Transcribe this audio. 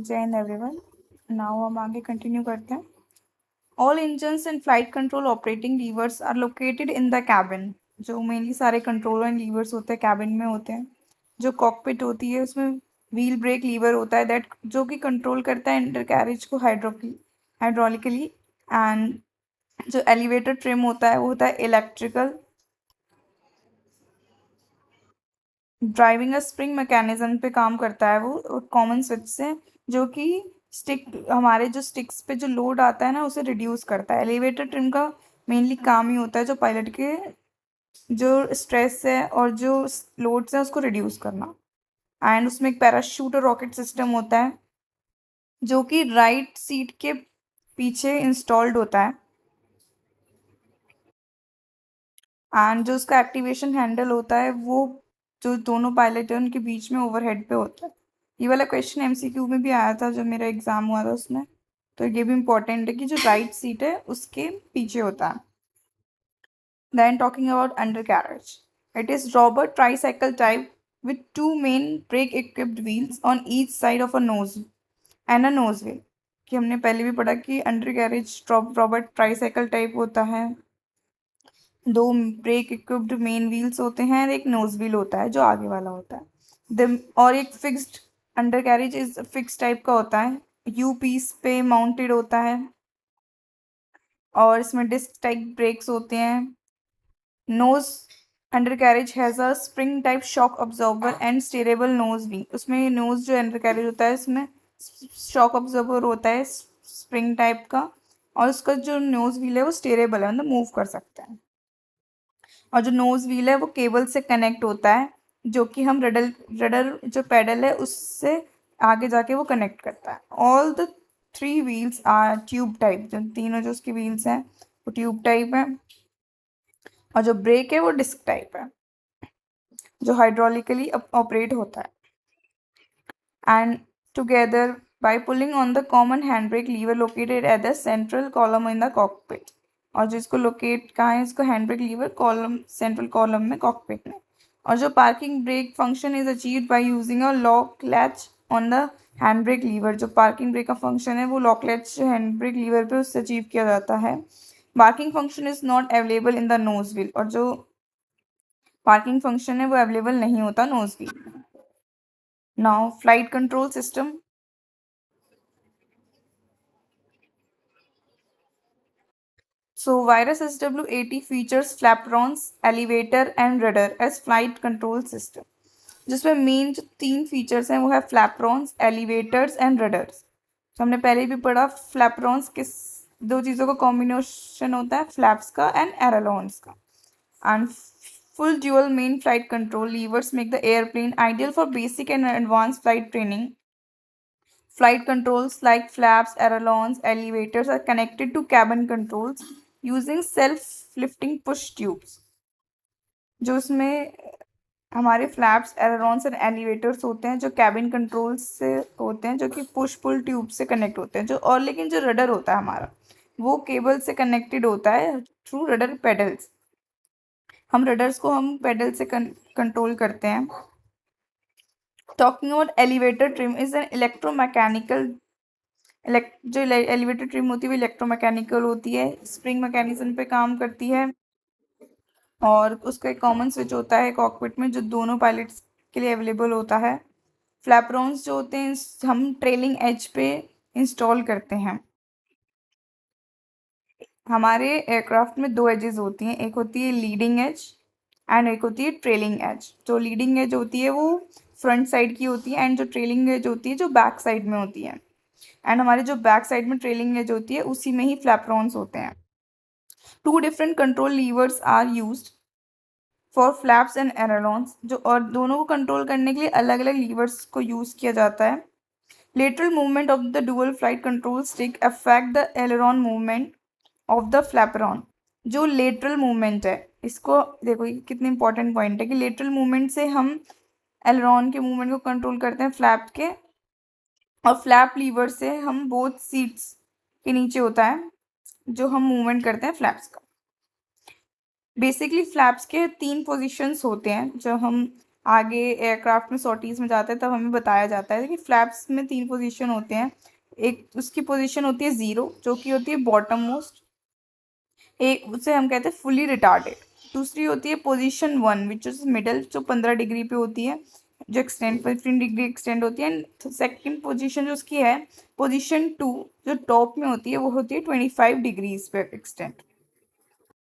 जय Hind everyone. Now हम आगे कंटिन्यू करते हैं। All engines and flight control operating levers are located in the cabin. जो मेनली सारे कंट्रोल एंड लीवर्स होते हैं कैबिन में होते हैं। जो कॉकपिट होती है उसमें व्हील ब्रेक लीवर होता है दैट जो कि कंट्रोल करता है अंडर कैरेज को हाइड्रोलिकली। एंड जो एलिवेटर ट्रिम होता है वो होता है electrical. Driving a spring mechanism पे काम करता है वो कॉमन स्विच से, जो कि स्टिक हमारे जो स्टिक्स पे जो लोड आता है ना उसे रिड्यूस करता है। एलिवेटर ट्रिम का मेनली काम ही होता है जो पायलट के जो स्ट्रेस है और जो लोड्स है उसको रिड्यूस करना। एंड उसमें एक पैराशूट और रॉकेट सिस्टम होता है जो कि राइट सीट के पीछे इंस्टॉल्ड होता है। एंड जो उसका एक्टिवेशन हैंडल होता है वो जो दोनों पायलट है उनके बीच में ओवरहेड पे होता है। ये वाला क्वेश्चन एमसीक्यू में भी आया था जब मेरा एग्जाम हुआ था उसमें। तो ये भी इम्पोर्टेंट है कि जो राइट सीट है उसके पीछे होता है। Then talking about undercarriage, it is Robert tricycle type with two main brake equipped wheels on each side of a nose and a nose wheel। कि हमने पहले भी पढ़ा कि under carriage Robert tricycle type होता है। दो break equipped main wheels होते हैं और एक नोज व्हील होता है जो आगे वाला होता है। और एक fixed under carriage is fix type का होता है, यू पीस पे माउंटेड होता है। और इसमें डिस्क टाइप ब्रेक्स होते हैं। Nose undercarriage has a spring type shock absorber and steerable nose wheel. उसमें नोज जो अंडर कैरेज होता है इसमें शॉक अब्जॉर्बर होता है स्प्रिंग टाइप का। और उसका जो नोज व्हील है वो स्टेरेबल है, मतलब मूव कर सकता है। और जो नोज व्हील है वो केबल से कनेक्ट होता है जो कि हम रडर रडर जो पेडल है उससे आगे जाके वो कनेक्ट करता है। All the three wheels are tube type. जो तीनों जो उसकी व्हील्स हैं वो ट्यूब टाइप है। और जो ब्रेक है वो डिस्क टाइप है जो हाइड्रोलिकली ऑपरेट होता है। And together by pulling on the common handbrake lever located at the central column in the cockpit। और जो इसको लोकेट कहाँ है, इसको hand brake lever column central column में कॉकपिट में। और जो parking brake function is achieved by using a lock latch on the hand brake lever. जो पार्किंग ब्रेक का फंक्शन है वो lock latch hand brake lever पे उससे अचीव किया जाता है। Parking function is not available in the nose wheel. और जो पार्किंग फंक्शन है वो अवेलेबल नहीं होता knows wheel. Now flight control system. So Virus SW80 features flaperons, elevator and rudder as flight control system। जिसमें मेन जो तीन features हैं वो है फ्लैपरॉन्स, एलिवेटर्स एंड रडर्स। तो हमने पहले भी पढ़ा फ्लैपरॉन्स किस दो चीज़ों का कॉम्बिनेशन होता है, फ्लैप्स का एंड एरोलॉन्स का। And full dual main flight control levers make the airplane ideal for basic and advance flight training. Flight controls like flaps, ailerons, elevators are connected to cabin controls using self-lifting push tubes। जो उसमें हमारे flaps, एरोन्स and elevators होते हैं जो cabin controls से होते हैं, जो कि पुश पुल ट्यूब से कनेक्ट होते हैं। जो और लेकिन जो रडर होता है हमारा वो केबल से कनेक्टेड होता है थ्रू रडर पेडल्स। हम रडर्स को हम पेडल से कंट्रोल करते हैं। Talking about elevator trim is an electromechanical जो एलिवेटर ट्रिम होती है वो इलेक्ट्रोमैकेनिकल होती है, स्प्रिंग मैकेनिज्म पे काम करती है। और उसका एक कॉमन स्विच होता है कॉकपिट में जो दोनों पायलट्स के लिए अवेलेबल होता है। फ्लैपरॉन्स जो होते हैं हम ट्रेलिंग एज पे इंस्टॉल करते हैं। हमारे एयरक्राफ्ट में दो एजेस होती हैं, एक होती है लीडिंग एज एंड एक होती है ट्रेलिंग एज। जो लीडिंग एज होती है वो फ्रंट साइड की होती है एंड जो ट्रेलिंग एज होती है जो बैक साइड में होती है। एंड हमारे जो बैक साइड में ट्रेलिंग एज होती है उसी में ही फ्लैपरॉन्स होते हैं। Two different control levers are used for flaps and ailerons. जो और दोनों को कंट्रोल करने के लिए अलग अलग लीवर्स को यूज़ किया जाता है। Lateral movement of the dual flight control stick affect the aileron movement of the flaperon. जो लेटरल मूवमेंट है इसको देखो, ये कितनी इंपॉर्टेंट पॉइंट है कि लेटरल मूवमेंट से हम एलेरॉन के मूवमेंट को कंट्रोल करते हैं फ्लैप के। और फ्लैप लीवर से हम बोथ सीट्स के नीचे होता है जो हम मूवमेंट करते हैं फ्लैप्स का। बेसिकली फ्लैप्स के तीन पोजीशंस होते हैं जो हम आगे एयरक्राफ्ट में सॉर्टीज में जाते हैं तब हमें बताया जाता है कि फ्लैप्स में 3 पोजीशन होते हैं। एक उसकी पोजीशन होती है 0 जो कि होती है बॉटम मोस्ट, एक उसे हम कहते हैं फुली रिटार्डेड। दूसरी होती है पोजीशन 1 विच इज मिडल जो 15 डिग्री पे होती है, जो एक्सटेंड 15 डिग्री एक्सटेंड होती है। एंड सेकेंड पोजीशन जो उसकी है पोजीशन 2 जो टॉप में होती है वो होती है 25 डिग्रीज पे एक्सटेंड।